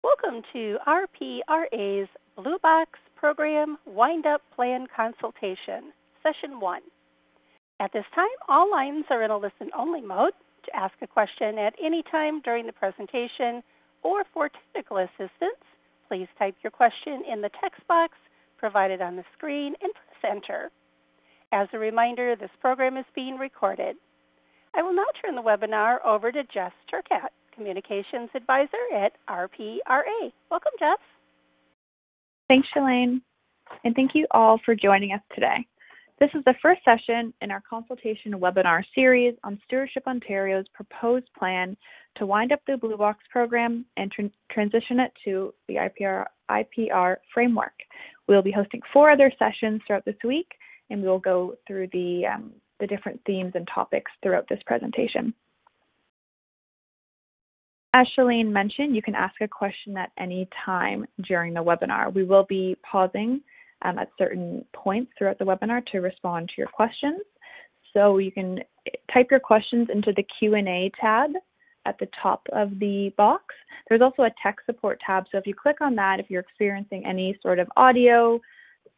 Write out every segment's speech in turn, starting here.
Welcome to RPRA's Blue Box Program Wind-Up Plan Consultation, Session 1. At this time, all lines are in a listen-only mode. To ask a question at any time during the presentation or for technical assistance, please type your question in the text box provided on the screen and press enter. As a reminder, this program is being recorded. I will now turn the webinar over to Jess Turcat, Communications Advisor at RPRA. Welcome, Jess. Thanks, Shalane, and thank you all for joining us today. This is the first session in our consultation webinar series on Stewardship Ontario's proposed plan to wind up the Blue Box program and transition it to the IPR framework. We'll be hosting 4 other sessions throughout this week, and we will go through the different themes and topics throughout this presentation. As Shalane mentioned, you can ask a question at any time during the webinar. We will be pausing at certain points throughout the webinar to respond to your questions. So you can type your questions into the Q&A tab at the top of the box. There's also a tech support tab, so if you click on that, if you're experiencing any sort of audio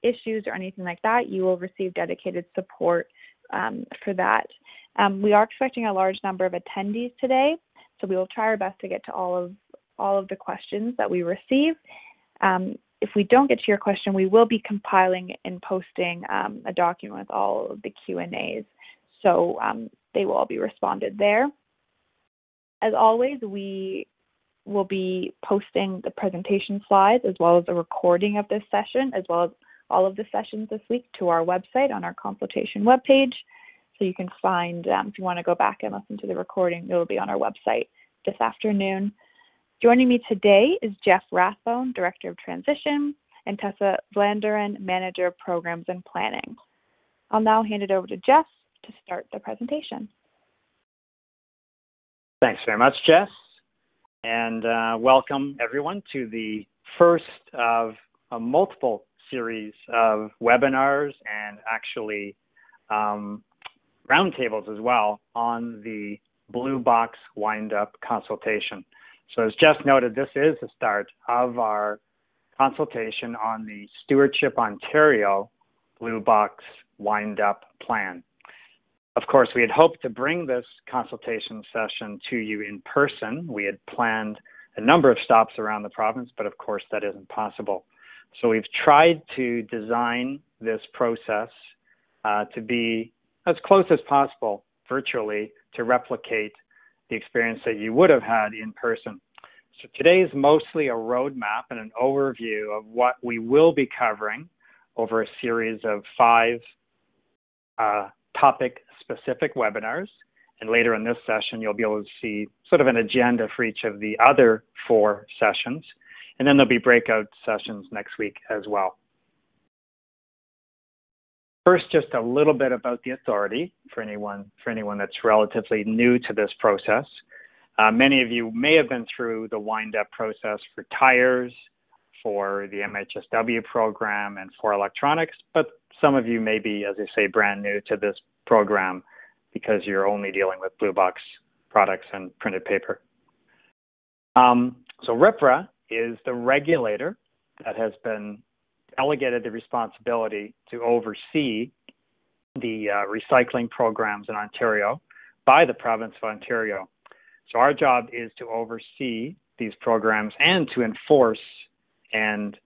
issues or anything like that, you will receive dedicated support for that. We are expecting a large number of attendees today, so we will try our best to get to all of the questions that we receive. If we don't get to your question, we will be compiling and posting a document with all of the Q&As, so they will all be responded there. As always, we will be posting the presentation slides as well as a recording of this session, as well as all of the sessions this week to our website on our consultation webpage. So you can find, if you want to go back and listen to the recording, it will be on our website this afternoon. Joining me today is Jeff Rathbone, Director of Transition, and Tessa Vlanderen, Manager of Programs and Planning. I'll now hand it over to Jeff to start the presentation. Thanks very much, Jess, and welcome everyone to the first of a multiple series of webinars and actually roundtables as well on the Blue Box Wind-Up Consultation. So as Jess noted, this is the start of our consultation on the Stewardship Ontario Blue Box Wind-Up Plan. Of course, we had hoped to bring this consultation session to you in person. We had planned a number of stops around the province, but of course that isn't possible. So we've tried to design this process to be as close as possible virtually to replicate the experience that you would have had in person. So today is mostly a roadmap and an overview of what we will be covering over a series of 5 topic-specific webinars. And later in this session, you'll be able to see sort of an agenda for each of the other 4 sessions. And then there'll be breakout sessions next week as well. First, just a little bit about the authority for anyone that's relatively new to this process. Many of you may have been through the wind-up process for tires, for the MHSW program, and for electronics, but some of you may be, as I say, brand new to this program because you're only dealing with Blue Box products and printed paper. So RPRA is the regulator that has been delegated the responsibility to oversee the recycling programs in Ontario by the province of Ontario. So our job is to oversee these programs and to enforce and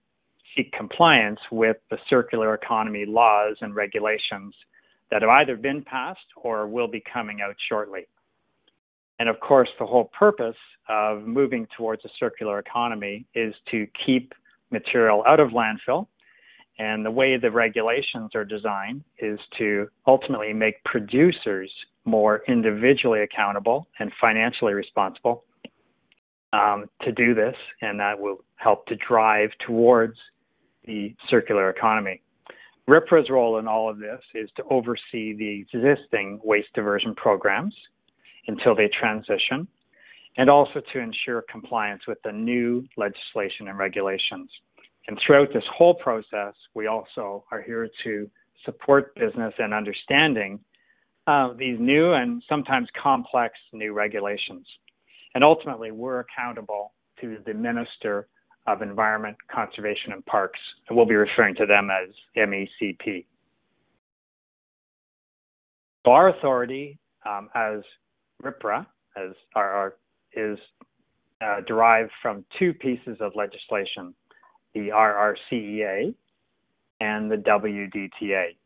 seek compliance with the circular economy laws and regulations that have either been passed or will be coming out shortly. And of course, the whole purpose of moving towards a circular economy is to keep material out of landfill. And the way the regulations are designed is to ultimately make producers more individually accountable and financially responsible to do this, and that will help to drive towards the circular economy. RPRA's role in all of this is to oversee the existing waste diversion programs until they transition, and also to ensure compliance with the new legislation and regulations. And throughout this whole process, we also are here to support business in understanding these new and sometimes complex new regulations. And ultimately, we're accountable to to the Minister of Environment, Conservation and Parks, and we'll be referring to them as MECP. So our authority as RPRA, is derived from two pieces of legislation, the RRCEA and the WDTA.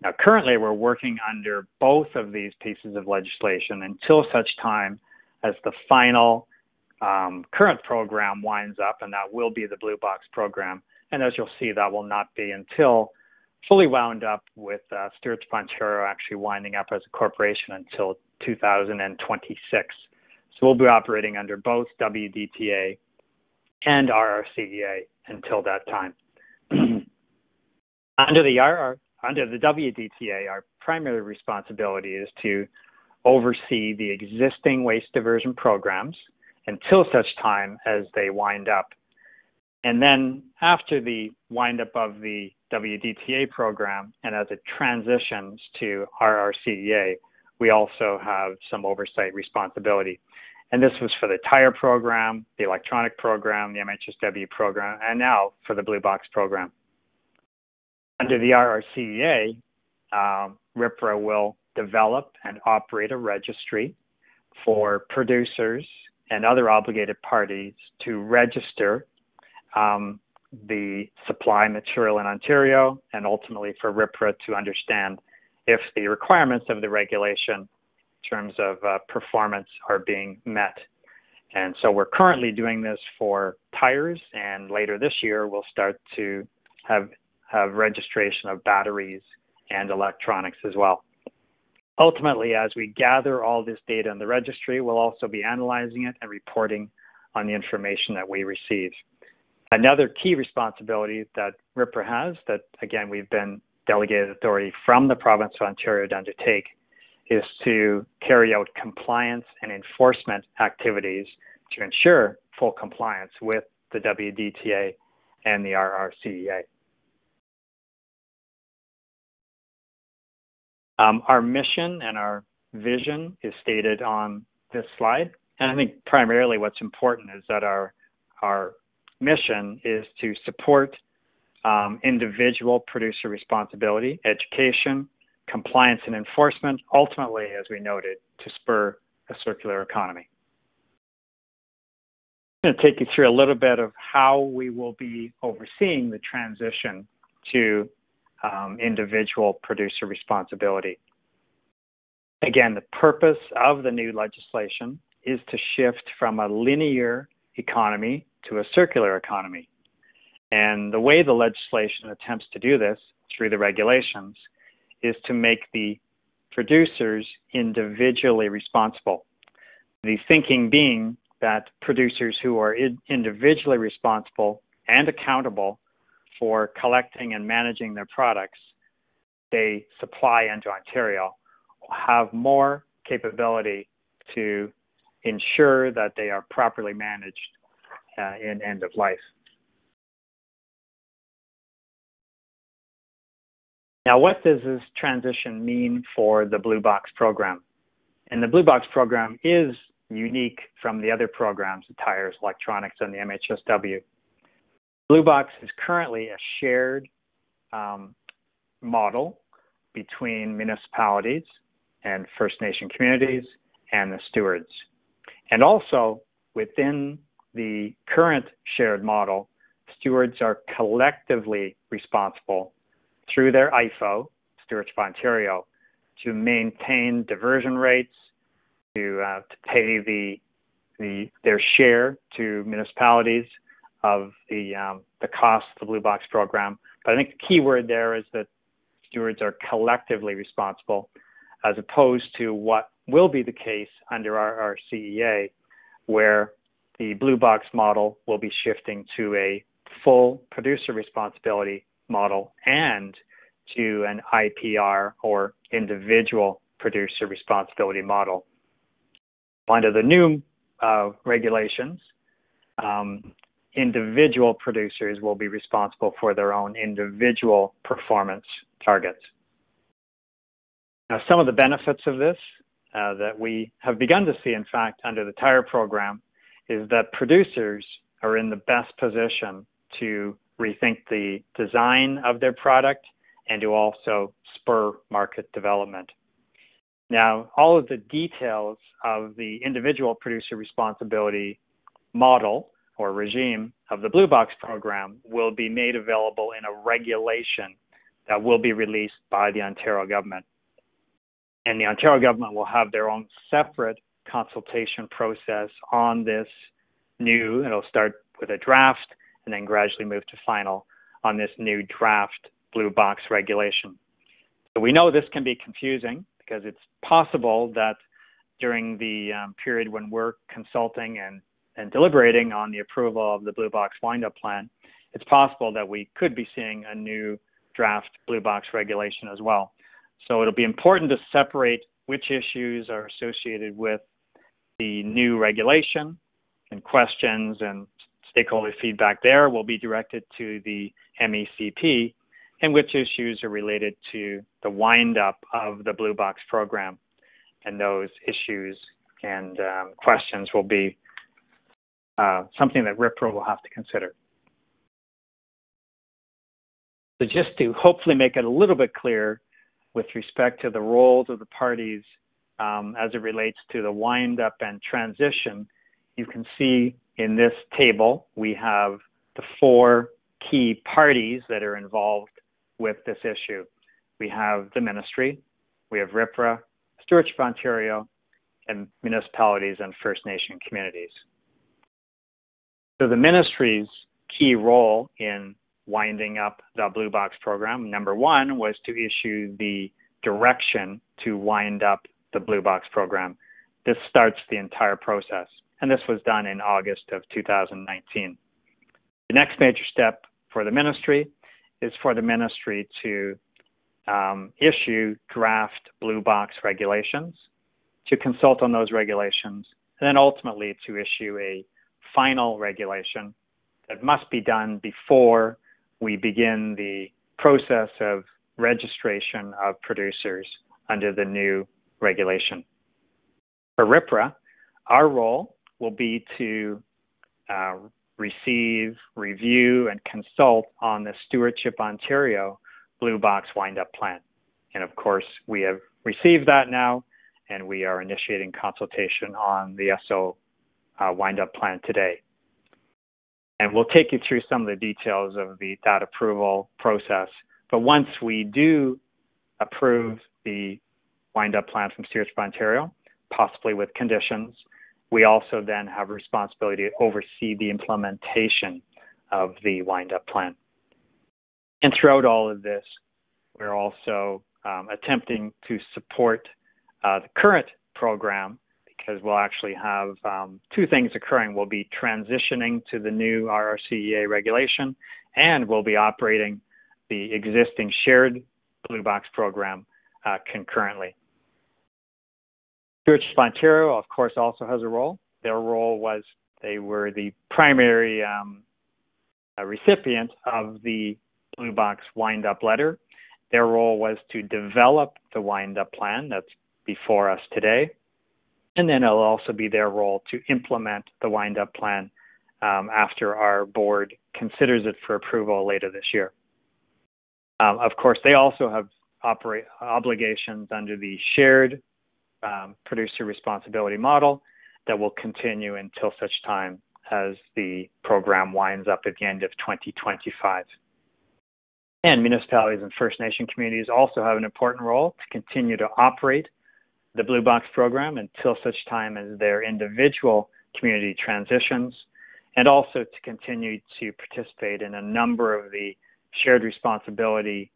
Now, currently, we're working under both of these pieces of legislation until such time as the final current program winds up, and that will be the Blue Box program. And as you'll see, that will not be until fully wound up with Stewardship Ontario actually winding up as a corporation until 2026. So we'll be operating under both WDTA and RRCEA until that time. Under the WDTA, our primary responsibility is to oversee the existing waste diversion programs until such time as they wind up. And then after the windup of the WDTA program and as it transitions to RRCEA, we also have some oversight responsibility. And this was for the tire program, the electronic program, the MHSW program, and now for the Blue Box program. Under the RRCEA, RPRA will develop and operate a registry for producers and other obligated parties to register the supply material in Ontario, and ultimately for RPRA to understand if the requirements of the regulation in terms of performance are being met. And so we're currently doing this for tires, and later this year we'll start to have registration of batteries and electronics as well. Ultimately, as we gather all this data in the registry, we'll also be analyzing it and reporting on the information that we receive. Another key responsibility that RPRA has, that again we've been delegated authority from the province of Ontario to undertake, is to carry out compliance and enforcement activities to ensure full compliance with the WDTA and the RRCEA. Our mission and our vision is stated on this slide. And I think primarily what's important is that our mission is to support individual producer responsibility, education, compliance and enforcement, ultimately, as we noted, to spur a circular economy. I'm going to take you through a little bit of how we will be overseeing the transition to individual producer responsibility. Again, the purpose of the new legislation is to shift from a linear economy to a circular economy. And the way the legislation attempts to do this through the regulations is to make the producers individually responsible. The thinking being that producers who are individually responsible and accountable for collecting and managing their products they supply into Ontario will have more capability to ensure that they are properly managed in end of life. Now, what does this transition mean for the Blue Box program? And the Blue Box program is unique from the other programs, the tires, electronics, and the MHSW. Blue Box is currently a shared model between municipalities and First Nation communities and the stewards. And also within the current shared model, stewards are collectively responsible through their IFO, Stewardship Ontario, to maintain diversion rates, to pay their share to municipalities of the cost of the Blue Box program. But I think the key word there is that stewards are collectively responsible, as opposed to what will be the case under our RCEA, where the Blue Box model will be shifting to a full producer responsibility model and to an IPR, or individual producer responsibility model. Under the new regulations, individual producers will be responsible for their own individual performance targets. Now, some of the benefits of this that we have begun to see, in fact, under the tire program, is that producers are in the best position to rethink the design of their product and to also spur market development. Now, all of the details of the individual producer responsibility model or regime of the Blue Box program will be made available in a regulation that will be released by the Ontario government. And the Ontario government will have their own separate consultation process on this new, it'll start with a draft and then gradually move to final on this new draft Blue Box regulation. So we know this can be confusing because it's possible that during the period when we're consulting and deliberating on the approval of the Blue Box wind-up plan, it's possible that we could be seeing a new draft Blue Box regulation as well. So it'll be important to separate which issues are associated with the new regulation, and questions and stakeholder feedback there will be directed to the MECP, and which issues are related to the wind-up of the Blue Box program. And those issues and questions will be something that RPRA will have to consider. So just to hopefully make it a little bit clear with respect to the roles of the parties as it relates to the wind-up and transition, you can see in this table we have the four key parties that are involved with this issue. We have the ministry, we have RPRA, Stewardship Ontario, and municipalities and First Nation communities. So the ministry's key role in winding up the Blue Box program, number one, was to issue the direction to wind up the Blue Box program. This starts the entire process, and this was done in August of 2019. The next major step for the ministry is for the ministry to issue draft Blue Box regulations, to consult on those regulations, and then ultimately to issue a final regulation that must be done before we begin the process of registration of producers under the new regulation. For RPRA, our role will be to receive, review, and consult on the Stewardship Ontario Blue Box wind-up plan. And of course, we have received that now, and we are initiating consultation on the SO wind-up plan today. And we'll take you through some of the details of that approval process. But once we do approve the wind-up plan from Stewardship Ontario, possibly with conditions, we also then have a responsibility to oversee the implementation of the wind-up plan. And throughout all of this, we're also attempting to support the current program, because we'll actually have two things occurring. We'll be transitioning to the new RRCEA regulation, and we'll be operating the existing shared Blue Box program concurrently. Stewardship Ontario, of course, also has a role. Their role was they were the primary recipient of the Blue Box wind-up letter. Their role was to develop the wind-up plan that's before us today. And then it'll also be their role to implement the wind-up plan after our board considers it for approval later this year. Of course, they also have obligations under the shared producer responsibility model that will continue until such time as the program winds up at the end of 2025. And municipalities and First Nation communities also have an important role to continue to operate the Blue Box program until such time as their individual community transitions, and also to continue to participate in a number of the shared responsibility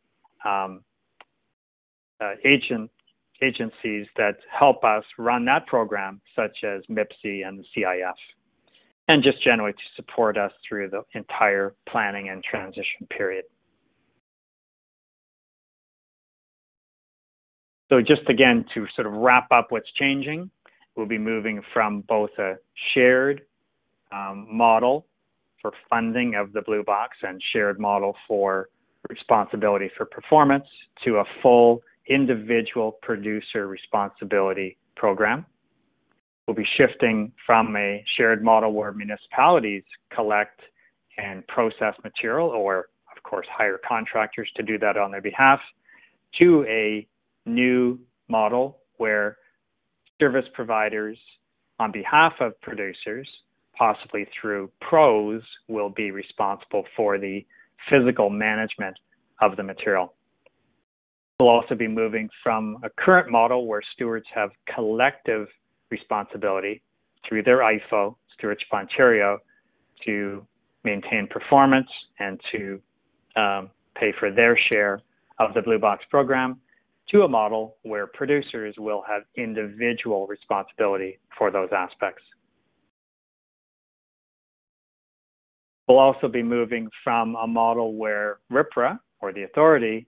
agencies that help us run that program, such as MIPC and the CIF, and just generally to support us through the entire planning and transition period. So just again, to sort of wrap up what's changing, we'll be moving from both a shared model for funding of the Blue Box and shared model for responsibility for performance to a full individual producer responsibility program. We'll be shifting from a shared model where municipalities collect and process material, or of course hire contractors to do that on their behalf, to a new model where service providers on behalf of producers, possibly through pros, will be responsible for the physical management of the material. We'll also be moving from a current model where stewards have collective responsibility through their IFO, Stewardship Ontario, to maintain performance and to pay for their share of the Blue Box program, to a model where producers will have individual responsibility for those aspects. We'll also be moving from a model where RPRA, or the authority,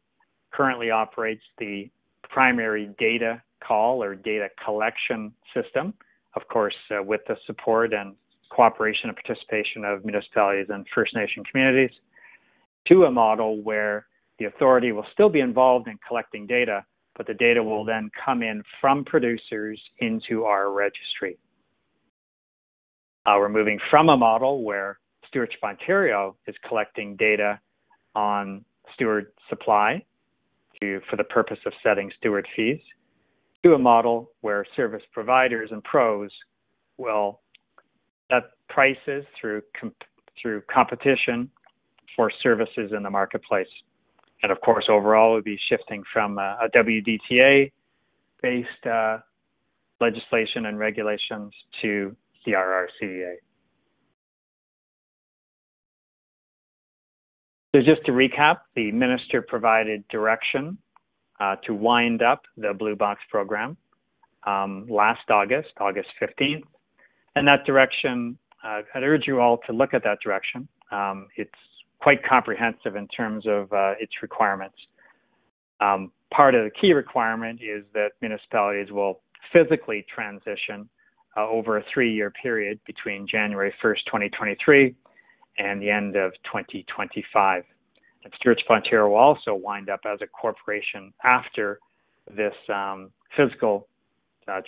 currently operates the primary data call or data collection system, of course, with the support and cooperation and participation of municipalities and First Nation communities, to a model where the authority will still be involved in collecting data, but the data will then come in from producers into our registry. We're moving from a model where Stewardship Ontario is collecting data on steward supply for the purpose of setting steward fees, to a model where service providers and pros will set prices through competition for services in the marketplace. And of course, overall, we'll be shifting from a WDTA-based legislation and regulations to CRR-CDA. So just to recap, the minister provided direction to wind up the Blue Box program last August 15th. And that direction, I'd urge you all to look at that direction. It's quite comprehensive in terms of its requirements. Part of the key requirement is that municipalities will physically transition over a 3-year period between January 1st, 2023 and the end of 2025. And Stewardship Ontario will also wind up as a corporation after this physical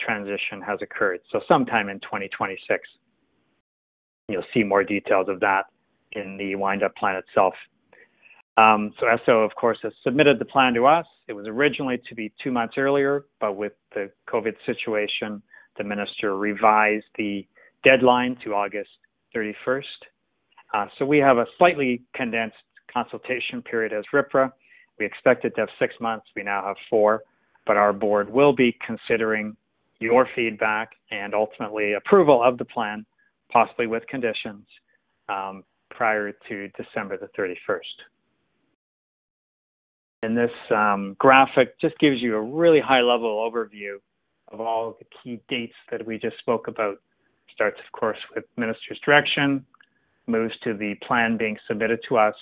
transition has occurred, so sometime in 2026. You'll see more details of that in the wind-up plan itself. So SO, of course, has submitted the plan to us. It was originally to be 2 months earlier, but with the COVID situation, the minister revised the deadline to August 31st. So we have a slightly condensed consultation period as RPRA. We expected to have 6 months. We now have 4, but our board will be considering your feedback and ultimately approval of the plan, possibly with conditions, prior to December the 31st. And this graphic just gives you a really high-level overview of all the key dates that we just spoke about. Starts, of course, with Minister's direction, moves to the plan being submitted to us.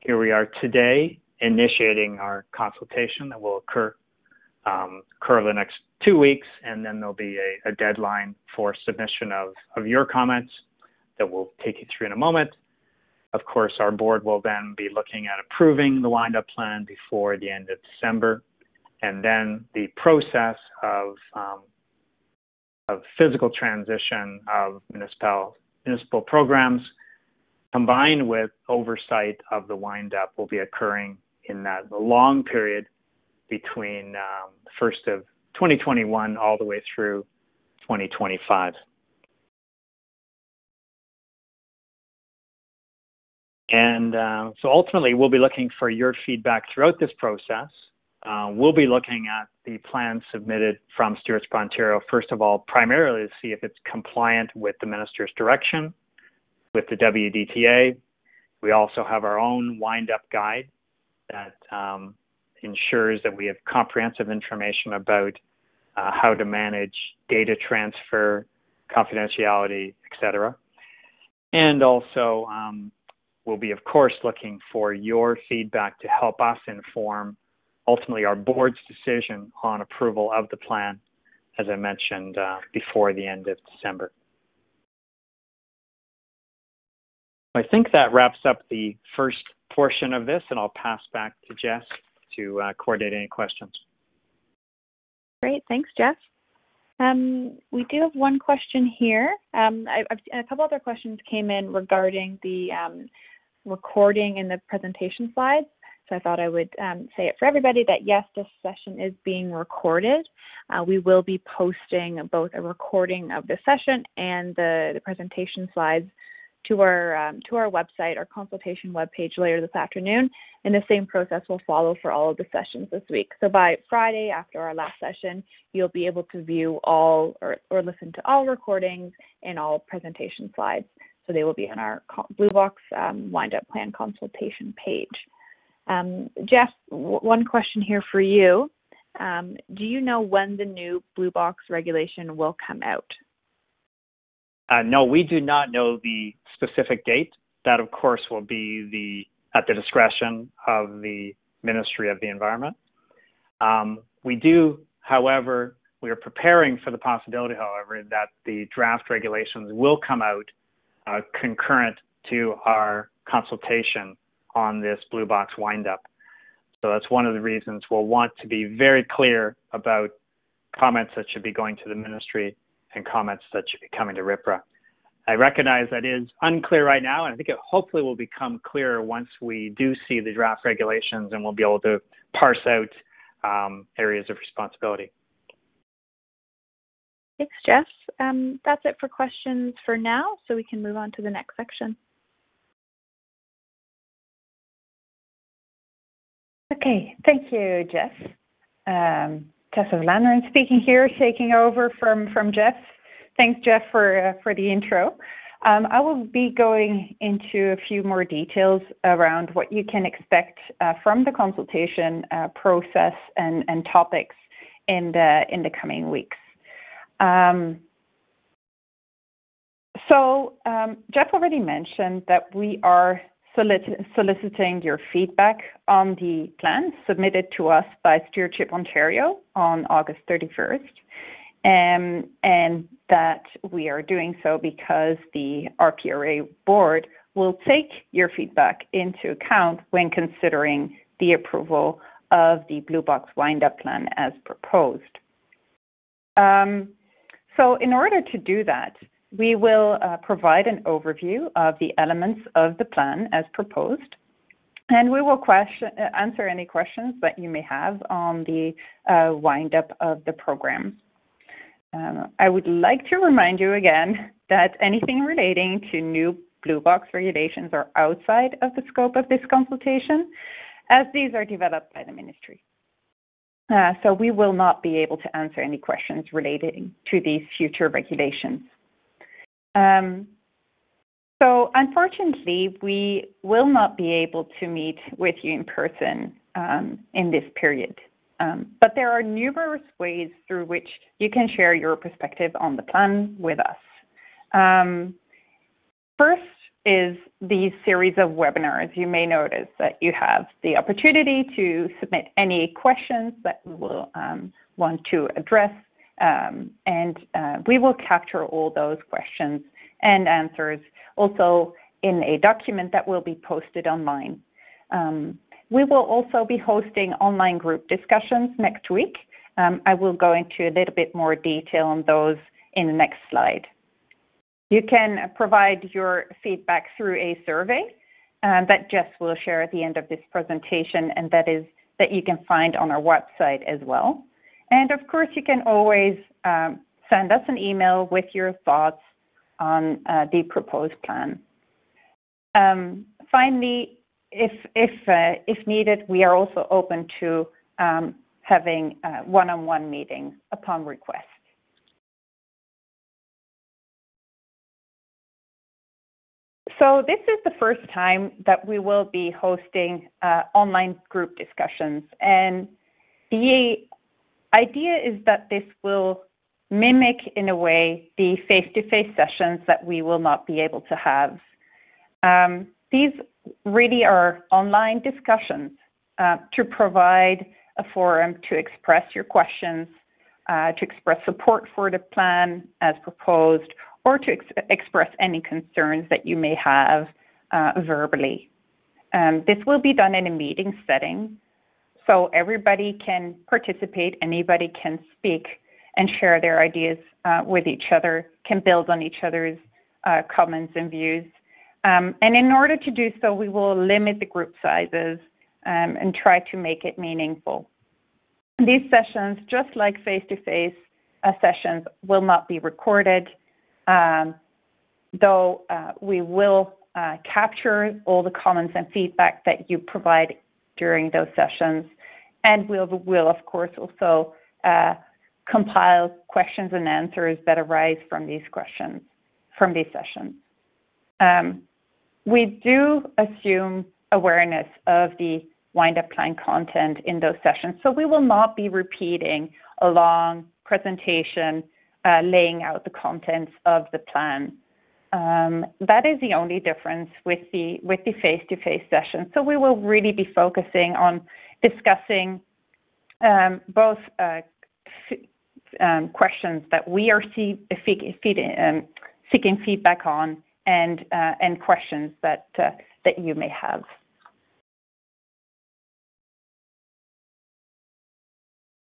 Here we are today, initiating our consultation that will occur over the next 2 weeks, and then there'll be a deadline for submission of your comments that we'll take you through in a moment. Of course, our board will then be looking at approving the wind-up plan before the end of December, and then the process of physical transition of municipal programs, combined with oversight of the wind-up, will be occurring in that long period between the first of 2021 all the way through 2025. And so ultimately, we'll be looking for your feedback throughout this process. We'll be looking at the plan submitted from Stewardship Ontario, first of all, primarily to see if it's compliant with the minister's direction, with the WDTA. We also have our own wind-up guide that ensures that we have comprehensive information about how to manage data transfer, confidentiality, etc. And also, we'll be, of course, looking for your feedback to help us inform, ultimately, our board's decision on approval of the plan, as I mentioned, before the end of December. I think that wraps up the first portion of this, and I'll pass back to Jess to coordinate any questions. Great. Thanks, Jeff. We do have one question here. I've seen a couple other questions came in regarding the recording in the presentation slides. So I thought I would say it for everybody that yes, this session is being recorded. We will be posting both a recording of the session and the presentation slides to our website, our consultation webpage later this afternoon. And the same process will follow for all of the sessions this week. So by Friday, after our last session, you'll be able to view all or listen to all recordings and all presentation slides. So they will be on our bluebox Wind Up Plan consultation page. Jeff, one question here for you. Do you know when the new bluebox regulation will come out? No, we do not know the specific date. That, of course, will be at the discretion of the Ministry of the Environment. We do, however, we are preparing for the possibility, however, that the draft regulations will come out concurrent to our consultation on this bluebox windup. So that's one of the reasons we'll want to be very clear about comments that should be going to the ministry and comments that should be coming to RPRA. I recognize that is unclear right now, and I think it hopefully will become clearer once we do see the draft regulations and we'll be able to parse out areas of responsibility. Thanks, Jeff. That's it for questions for now, so we can move on to the next section. Okay, thank you, Jeff. Tessa Vlaanderen speaking here, taking over from Jeff. Thanks, Jeff, for the intro. I will be going into a few more details around what you can expect from the consultation process and topics in the coming weeks. Jeff already mentioned that we are soliciting your feedback on the plan submitted to us by Stewardship Ontario on August 31st, and that we are doing so because the RPRA board will take your feedback into account when considering the approval of the bluebox wind-up plan as proposed. So in order to do that, we will provide an overview of the elements of the plan as proposed, and we will answer any questions that you may have on the wind-up of the program. I would like to remind you again that anything relating to new bluebox regulations are outside of the scope of this consultation, as these are developed by the ministry. So we will not be able to answer any questions relating to these future regulations. So unfortunately, we will not be able to meet with you in person in this period. But there are numerous ways through which you can share your perspective on the plan with us. First is these series of webinars. You may notice that you have the opportunity to submit any questions that we will want to address, and we will capture all those questions and answers also in a document that will be posted online. We will also be hosting online group discussions next week. I will go into a little bit more detail on those in the next slide. You can provide your feedback through a survey that Jess will share at the end of this presentation, and that you can find on our website as well. And of course, you can always send us an email with your thoughts on the proposed plan. Finally, if needed, we are also open to having one-on-one meetings upon request. So this is the first time that we will be hosting online group discussions, and the idea is that this will mimic, in a way, the face-to-face sessions that we will not be able to have. These really are online discussions to provide a forum to express your questions, to express support for the plan as proposed, or to express any concerns that you may have verbally. This will be done in a meeting setting, so everybody can participate, anybody can speak, and share their ideas with each other, can build on each other's comments and views. And in order to do so, we will limit the group sizes and try to make it meaningful. These sessions, just like face-to-face sessions, will not be recorded, though we will capture all the comments and feedback that you provide during those sessions. And we'll of course, also compile questions and answers that arise from these questions, from these sessions. We do assume awareness of the wind-up plan content in those sessions, so we will not be repeating a long presentation laying out the contents of the plan. That is the only difference with the face-to-face session. So we will really be focusing on discussing both questions that we are seeking feedback on, and questions that you may have.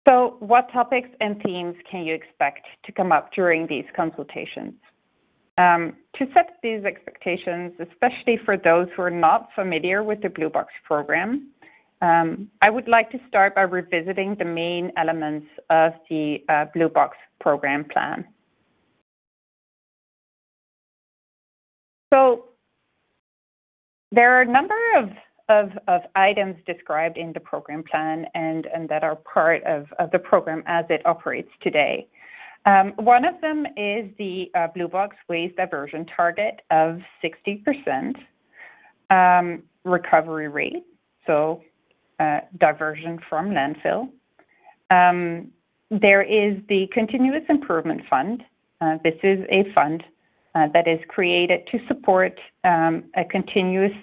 So what topics and themes can you expect to come up during these consultations? To set these expectations, especially for those who are not familiar with the Blue Box program, I would like to start by revisiting the main elements of the Blue Box program plan. So there are a number of items described in the program plan and that are part of the program as it operates today. One of them is the Blue Box waste diversion target of 60% recovery rate, so diversion from landfill. There is the Continuous Improvement Fund. This is a fund that is created to support a continuous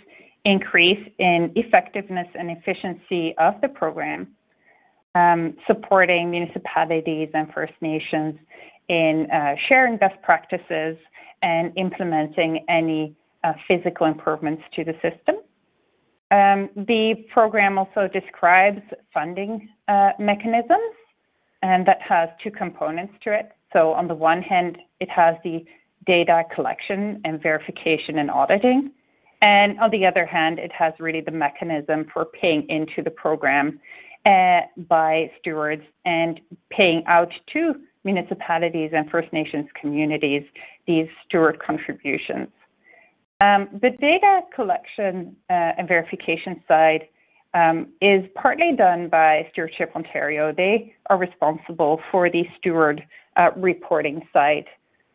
increase in effectiveness and efficiency of the program, supporting municipalities and First Nations in sharing best practices and implementing any physical improvements to the system. The program also describes funding mechanisms, and that has two components to it. So on the one hand, it has the data collection and verification and auditing. And on the other hand, it has really the mechanism for paying into the program by stewards and paying out to municipalities and First Nations communities these steward contributions. The data collection and verification side is partly done by Stewardship Ontario. They are responsible for the steward reporting side.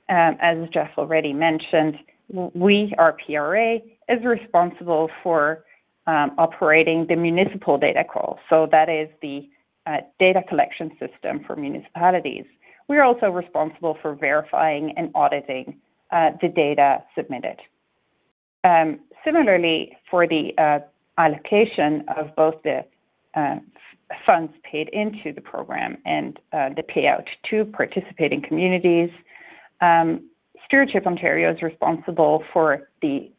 As Jeff already mentioned, we, RPRA, is responsible for operating the municipal data call. So that is the data collection system for municipalities. We're also responsible for verifying and auditing the data submitted. Similarly, for the allocation of both the funds paid into the program and the payout to participating communities, Stewardship Ontario is responsible for the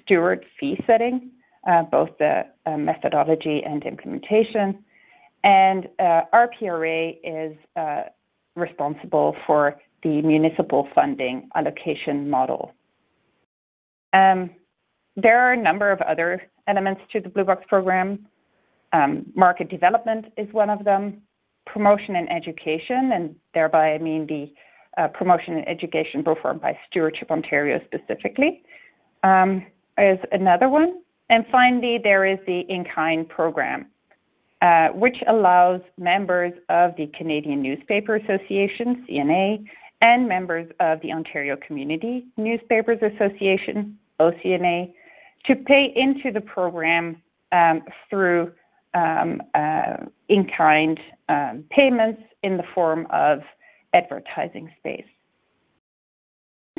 steward fee setting, both the methodology and implementation, and RPRA is responsible for the municipal funding allocation model. There are a number of other elements to the Blue Box program. Market development is one of them. Promotion and education, and thereby I mean the promotion and education performed by Stewardship Ontario specifically, is another one. And finally, there is the in-kind program, which allows members of the Canadian Newspaper Association, CNA, and members of the Ontario Community Newspapers Association, OCNA, to pay into the program through in-kind payments in the form of advertising space.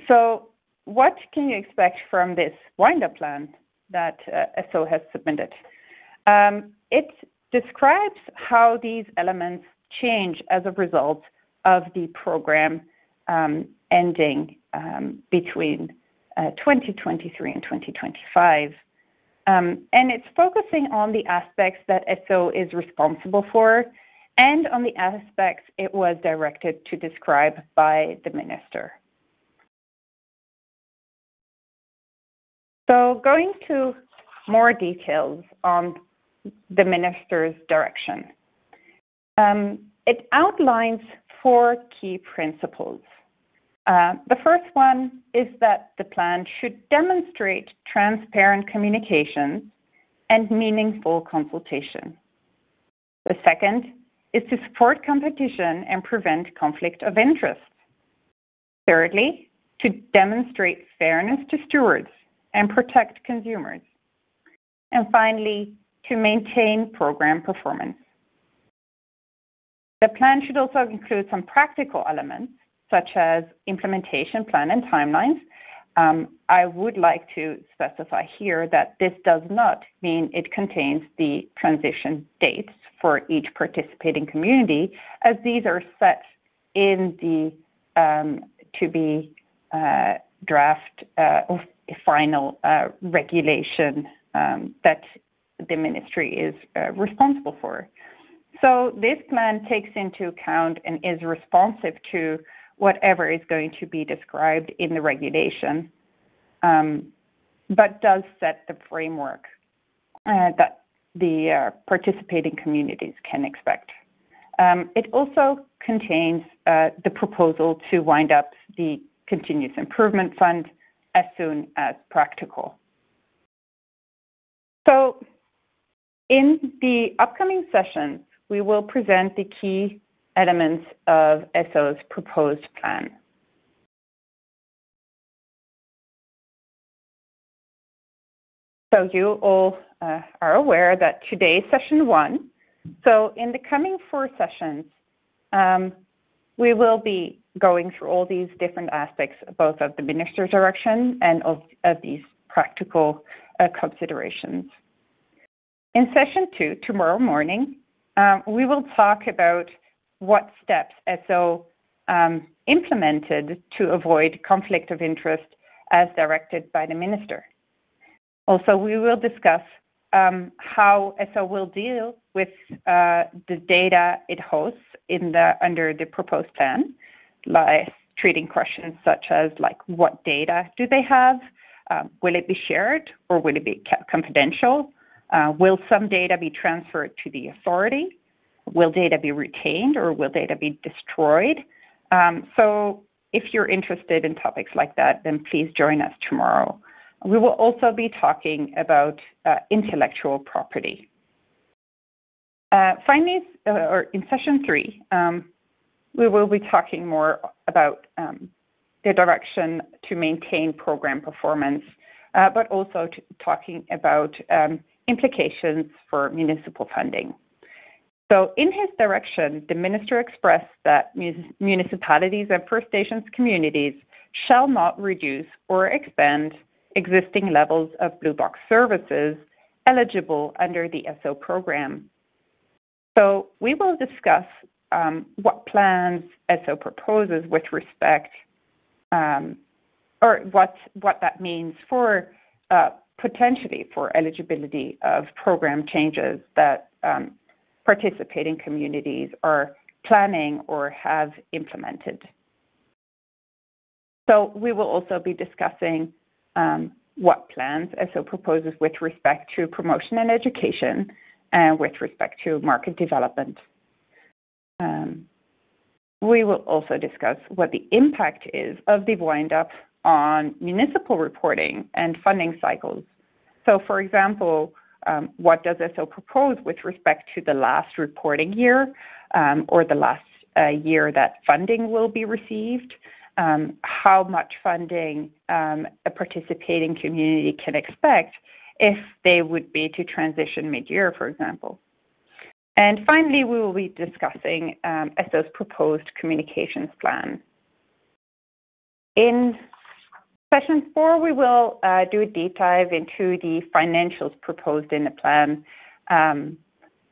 So what can you expect from this wind-up plan that SO has submitted? It describes how these elements change as a result of the program ending between 2023 and 2025. And it's focusing on the aspects that SO is responsible for and on the aspects it was directed to describe by the minister. So going to more details on the minister's direction. It outlines 4 key principles. The first one is that the plan should demonstrate transparent communications and meaningful consultation. The second is to support competition and prevent conflict of interest. Thirdly, to demonstrate fairness to stewards and protect consumers. And finally, to maintain program performance. The plan should also include some practical elements, such as implementation plan and timelines. I would like to specify here that this does not mean it contains the transition dates for each participating community, as these are set in the to-be draft or final regulation that the ministry is responsible for. So this plan takes into account and is responsive to whatever is going to be described in the regulation, but does set the framework that the participating communities can expect. It also contains the proposal to wind up the Continuous Improvement Fund as soon as practical. So in the upcoming sessions, we will present the key elements of ESSO's proposed plan. So you all are aware that today is session 1. So in the coming 4 sessions, we will be going through all these different aspects, both of the minister's direction and of these practical considerations. In session 2, tomorrow morning, we will talk about what steps ESSO implemented to avoid conflict of interest as directed by the minister. Also, we will discuss how ESSO will deal with the data it hosts under the proposed plan, like treating questions such as what data do they have? Will it be shared or will it be kept confidential? Will some data be transferred to the authority? Will data be retained or will data be destroyed? So if you're interested in topics like that, then please join us tomorrow. We will also be talking about intellectual property. Finally, or in session 3, we will be talking more about the direction to maintain program performance, but also talking about implications for municipal funding. So in his direction, the minister expressed that municipalities and First Nations communities shall not reduce or expand existing levels of Blue Box services eligible under the ESSO program. So we will discuss what plans ESSO proposes with respect, or what that means for potentially for eligibility of program changes that participating communities are planning or have implemented. So we will also be discussing what plans ESSO proposes with respect to promotion and education and with respect to market development. We will also discuss what the impact is of the wind-up on municipal reporting and funding cycles. So, for example, what does ESSO propose with respect to the last reporting year or the last year that funding will be received? How much funding a participating community can expect if they would be to transition mid-year, for example. And finally, we will be discussing ESSO's proposed communications plan. In session 4, we will do a deep dive into the financials proposed in the plan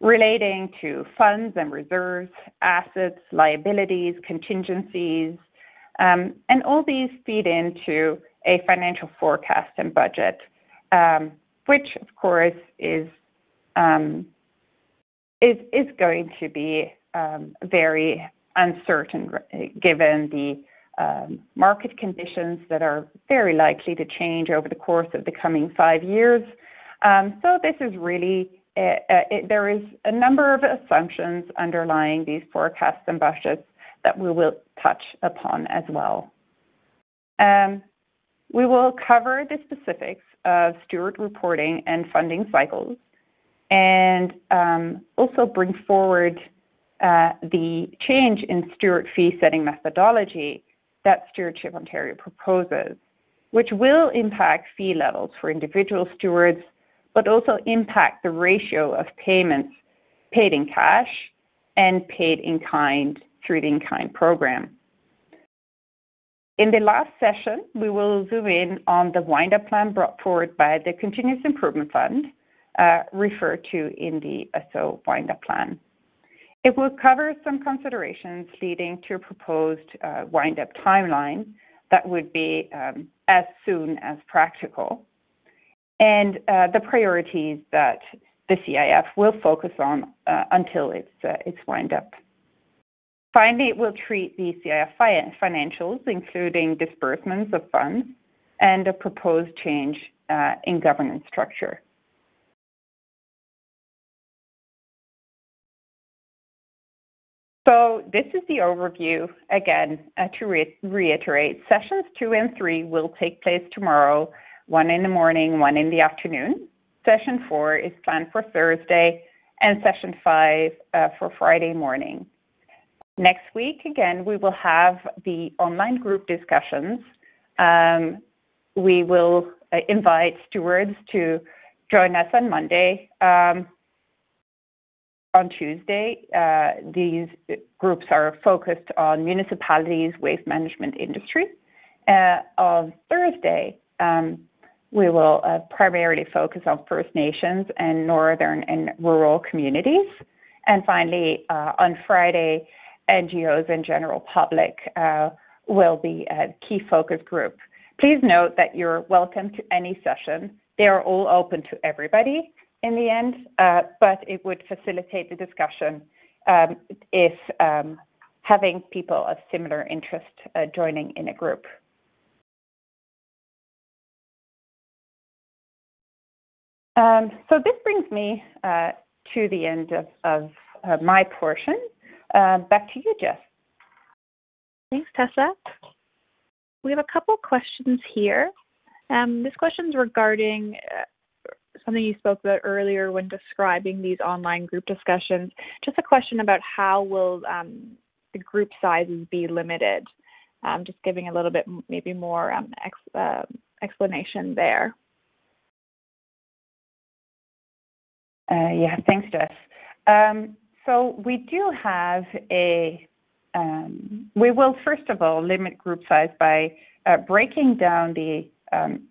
relating to funds and reserves, assets, liabilities, contingencies, and all these feed into a financial forecast and budget, which, of course, is going to be very uncertain given the market conditions that are very likely to change over the course of the coming 5 years. So this is really, there is a number of assumptions underlying these forecasts and budgets that we will touch upon as well. We will cover the specifics of steward reporting and funding cycles, and also bring forward the change in steward fee setting methodology that Stewardship Ontario proposes, which will impact fee levels for individual stewards, but also impact the ratio of payments paid in cash and paid in kind through the in-kind program. In the last session, we will zoom in on the wind-up plan brought forward by the Continuous Improvement Fund, referred to in the SO wind-up plan. It will cover some considerations leading to a proposed wind-up timeline that would be as soon as practical, and the priorities that the CIF will focus on until its wind-up. Finally, it will treat the CIF financials, including disbursements of funds and a proposed change in governance structure. So this is the overview. Again, to reiterate, sessions 2 and 3 will take place tomorrow, 1 in the morning, 1 in the afternoon. Session 4 is planned for Thursday, and session 5 for Friday morning. Next week, again, we will have the online group discussions. We will invite stewards to join us on Monday. On Tuesday, these groups are focused on municipalities, waste management industry. On Thursday, we will primarily focus on First Nations and northern and rural communities. And finally, on Friday, NGOs and general public will be a key focus group. Please note that you're welcome to any session. They are all open to everybody in the end, but it would facilitate the discussion if having people of similar interest joining in a group. So this brings me to the end of my portion. Back to you, Jess. Thanks, Tessa. We have a couple questions here. This question is regarding something you spoke about earlier when describing these online group discussions. Just a question about how will the group sizes be limited? Just giving a little bit maybe more explanation there. Yeah, thanks, Jess. So we do have we will first of all limit group size by breaking down the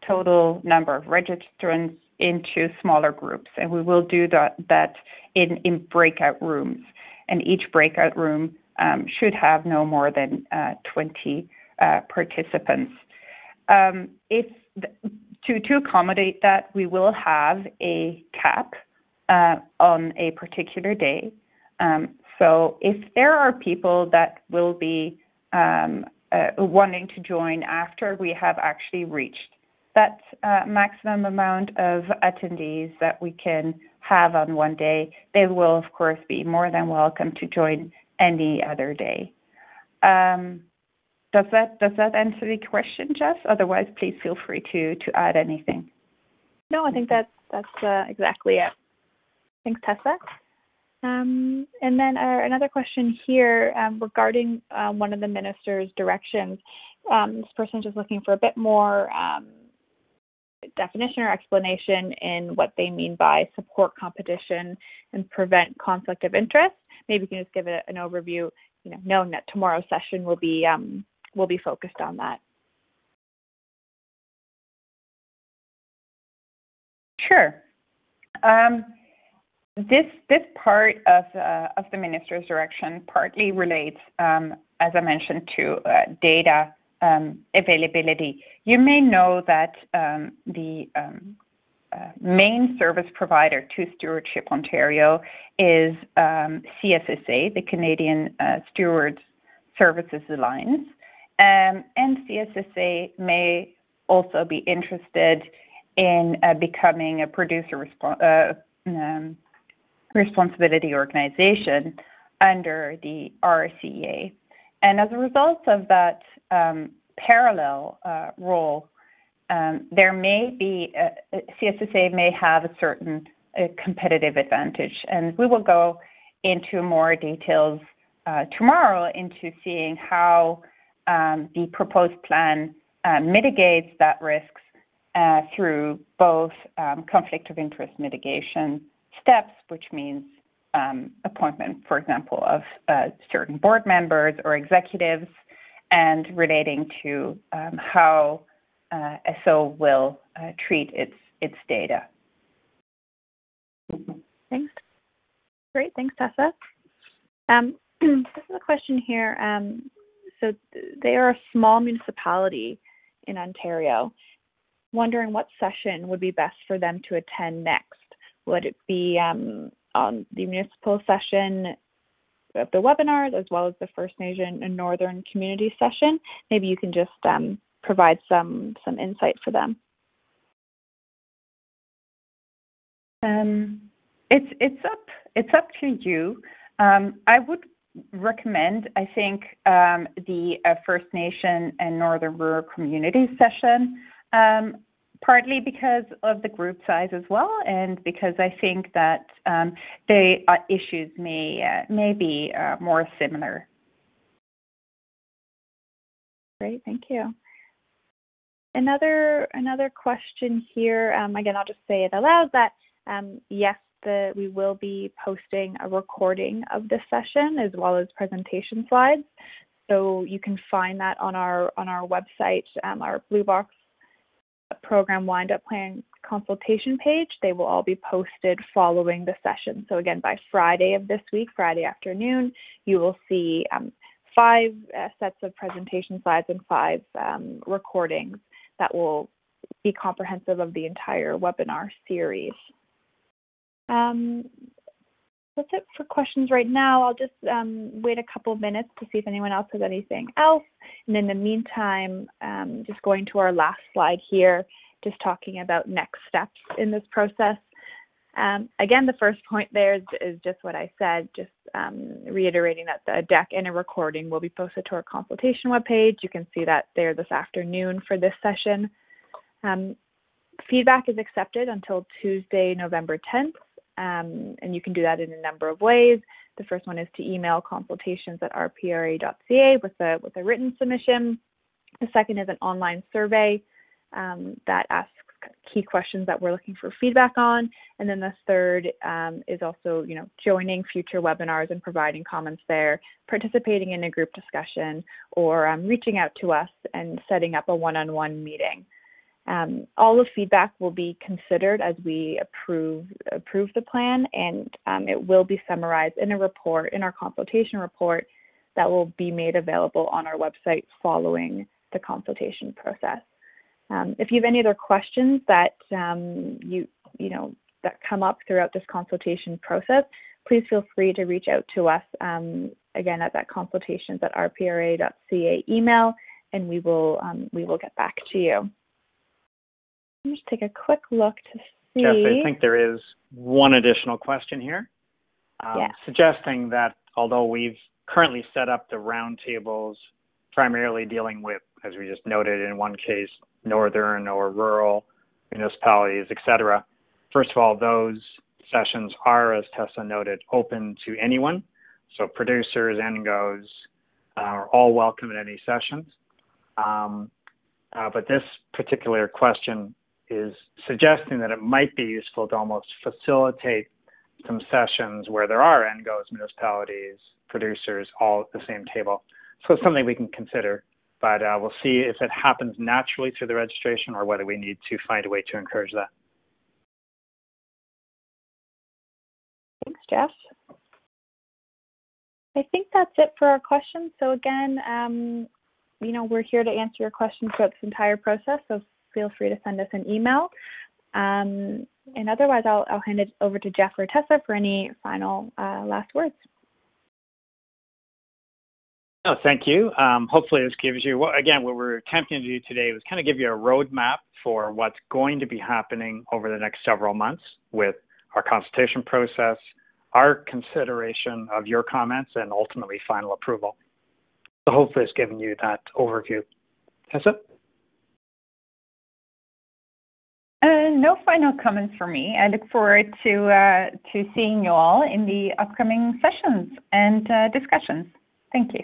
total number of registrants into smaller groups, and we will do that in breakout rooms. And each breakout room should have no more than 20 participants. To accommodate that, we will have a cap on a particular day. So if there are people that will be wanting to join after we have actually reached that maximum amount of attendees that we can have on one day, they will, of course, be more than welcome to join any other day. Does that answer the question, Jess? Otherwise, please feel free to add anything. No, I think that's exactly it. Thanks, Tessa. And then another question here regarding one of the minister's directions. This person is just looking for a bit more definition or explanation in what they mean by support competition and prevent conflict of interest. Maybe you can just give it an overview, knowing that tomorrow's session will be focused on that. Sure. This part of the minister's direction partly relates, as I mentioned, to data availability. You may know that the main service provider to Stewardship Ontario is CSSA, the Canadian Stewards Services Alliance. And CSSA may also be interested in becoming a producer responsibility organization under the RPRA. And as a result of that parallel role, there may be, CSSA may have a certain competitive advantage. And we will go into more details tomorrow into seeing how the proposed plan mitigates that risks through both conflict of interest mitigation steps, which means appointment, for example, of certain board members or executives, and relating to how SO will treat its data. Thanks. Great. Thanks, Tessa. This is a question here. So they are a small municipality in Ontario. Wondering what session would be best for them to attend next. Would it be on the municipal session of the webinars, as well as the First Nation and Northern Community session? Maybe you can just provide some insight for them. It's up to you. I would recommend, I think, the First Nation and Northern Rural Community session, partly because of the group size as well, and because I think that the issues may be more similar. Great, thank you. Another question here. Again, I'll just say it aloud that yes, we will be posting a recording of this session as well as presentation slides. So you can find that on our website, our bluebox program wind-up plan consultation page. They will all be posted following the session. So again, by Friday of this week, Friday afternoon, you will see 5 sets of presentation slides and 5 recordings that will be comprehensive of the entire webinar series. That's it for questions right now. I'll just wait a couple of minutes to see if anyone else has anything else. And in the meantime, just going to our last slide here, just talking about next steps in this process. Again, the first point there is just what I said, just reiterating that the deck and a recording will be posted to our consultation webpage. You can see that there this afternoon for this session. Feedback is accepted until Tuesday, November 10th. And you can do that in a number of ways. The first one is to email consultations@rpra.ca with a written submission. The second is an online survey that asks key questions that we're looking for feedback on. And then the third is also, joining future webinars and providing comments there, participating in a group discussion, or reaching out to us and setting up a one-on-one meeting. All of feedback will be considered as we approve the plan, and it will be summarized in a report, in our consultation report, that will be made available on our website following the consultation process. If you have any other questions that that come up throughout this consultation process, please feel free to reach out to us again at that consultations@rpra.ca email, and we will get back to you. Let me just take a quick look to see. Jess, I think there is one additional question here, suggesting that although we've currently set up the roundtables primarily dealing with, as we just noted in one case, northern or rural municipalities, et cetera, first of all, those sessions are, as Tessa noted, open to anyone. So producers, NGOs are all welcome at any sessions. But this particular question is suggesting that it might be useful to almost facilitate some sessions where there are NGOs, municipalities, producers, all at the same table. So it's something we can consider, but we'll see if it happens naturally through the registration or whether we need to find a way to encourage that. Thanks, Jeff. I think that's it for our questions. So again, we're here to answer your questions throughout this entire process, so feel free to send us an email. And otherwise, I'll hand it over to Jeff or Tessa for any final last words. Oh, thank you. Hopefully this gives you, again, what we're attempting to do today was kind of give you a roadmap for what's going to be happening over the next several months with our consultation process, our consideration of your comments, and ultimately final approval. So hopefully it's given you that overview. Tessa? No final comments for me. I look forward to seeing you all in the upcoming sessions and discussions. Thank you.